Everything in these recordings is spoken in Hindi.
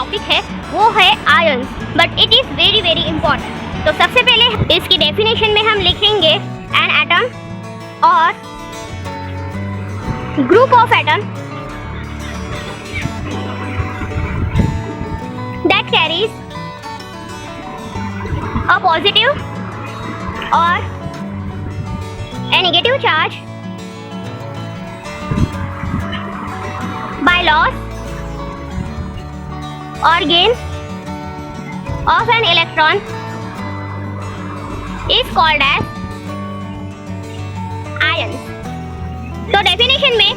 टॉपिक है वो है ions, but it is very very important. तो सबसे पहले इसकी डेफिनेशन में हम लिखेंगे एन एटम और group of atom that carries a positive और a negative charge by loss or gain of an electron is called as ions। तो डेफिनेशन में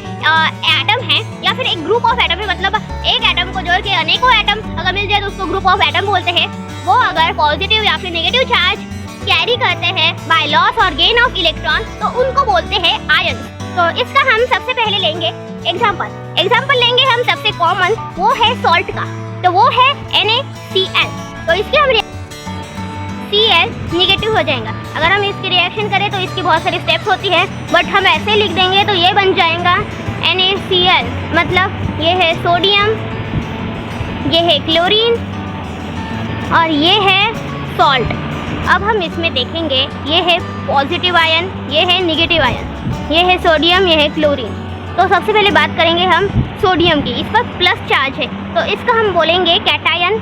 एटम है या फिर एक ग्रुप ऑफ एटम है, मतलब एक एटम को जोड़ के अनेकों एटम अगर मिल जाए तो उसको ग्रुप ऑफ एटम बोलते हैं। वो अगर पॉजिटिव या फिर नेगेटिव चार्ज कैरी करते हैं बाय लॉस और गेन ऑफ इलेक्ट्रॉन तो उनको बोलते हैं आयंस। तो इसका हम सबसे पहले लेंगे एग्जांपल लेंगे हम सबसे कॉमन, वो है सॉल्ट का। तो वो है NaCl। तो इसके हम Cl निगेटिव हो जाएगा। अगर हम इसकी रिएक्शन करें तो इसकी बहुत सारी स्टेप्स होती है, बट हम ऐसे लिख देंगे तो ये बन जाएगा NaCl, मतलब ये है सोडियम, ये है क्लोरीन और ये है सॉल्ट। अब हम इसमें देखेंगे ये है पॉजिटिव आयन, ये है नेगेटिव आयन, ये है सोडियम, ये है क्लोरीन। तो सबसे पहले बात करेंगे हम सोडियम की। इस पर प्लस चार्ज है तो इसको हम बोलेंगे कैटायन,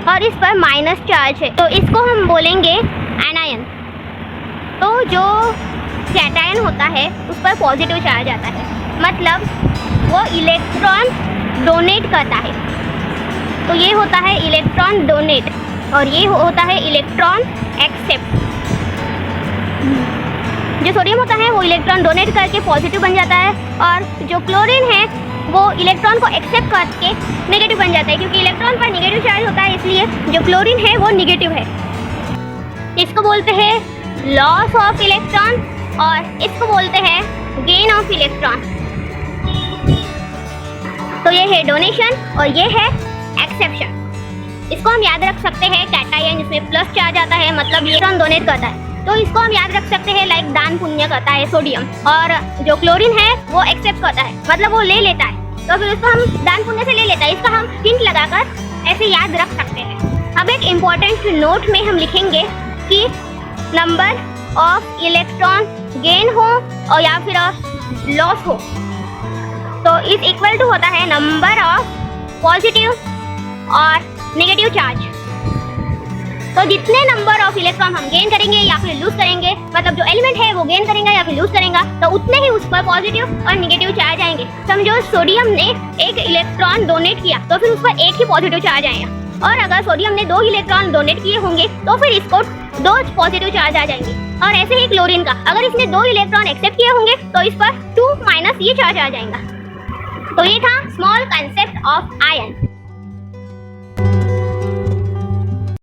और इस पर माइनस चार्ज है तो इसको हम बोलेंगे एनायन। तो जो कैटायन होता है उस पर पॉजिटिव चार्ज आता है, मतलब वो इलेक्ट्रॉन डोनेट करता है। तो ये होता है इलेक्ट्रॉन डोनेट और ये होता है इलेक्ट्रॉन एक्सेप्ट। जो सोडियम होता है वो इलेक्ट्रॉन डोनेट करके पॉजिटिव बन जाता है, और जो क्लोरीन है वो इलेक्ट्रॉन को एक्सेप्ट करके नेगेटिव बन जाता है, क्योंकि इलेक्ट्रॉन पर नेगेटिव चार्ज होता है, इसलिए जो क्लोरीन है वो नेगेटिव है। इसको बोलते हैं लॉस ऑफ इलेक्ट्रॉन और इसको बोलते हैं गेन ऑफ इलेक्ट्रॉन। तो ये है डोनेशन और ये है एक्सेप्शन। इसको हम याद रख सकते हैं कैटायन जिसमें प्लस चार्ज आता है, मतलब इलेक्ट्रॉन डोनेट करता है। तो इसको हम याद रख सकते हैं लाइक दान पुण्य करता है सोडियम, और जो क्लोरीन है वो एक्सेप्ट करता है, मतलब वो ले लेता है, तो फिर उसको हम दान पुण्य से ले लेता है। इसका हम हिंट लगाकर ऐसे याद रख सकते हैं। अब एक इम्पॉर्टेंट नोट में हम लिखेंगे कि नंबर ऑफ इलेक्ट्रॉन गेन हो और या फिर लॉस हो तो इज इक्वल टू होता है नंबर ऑफ पॉजिटिव और नेगेटिव चार्ज। तो जितने नंबर ऑफ इलेक्ट्रॉन हम गेन करेंगे या फिर लूज करेंगे, मतलब जो एलिमेंट है वो गेन करेगा या फिर लूज करेगा, तो उतने ही उस पर पॉजिटिव और नेगेटिव चार्ज आएंगे। समझो सोडियम ने एक इलेक्ट्रॉन डोनेट किया तो फिर उस पर एक ही पॉजिटिव चार्ज आएगा, और अगर सोडियम ने 2 इलेक्ट्रॉन डोनेट किए होंगे तो फिर इसको 2 पॉजिटिव चार्ज आ जाएंगे। और ऐसे ही क्लोरीन का, अगर इसने 2 इलेक्ट्रॉन एक्सेप्ट किए होंगे तो इस पर 2 माइनस ये चार्ज आ जाएगा। तो ये था स्मॉल कंसेप्ट ऑफ आयन।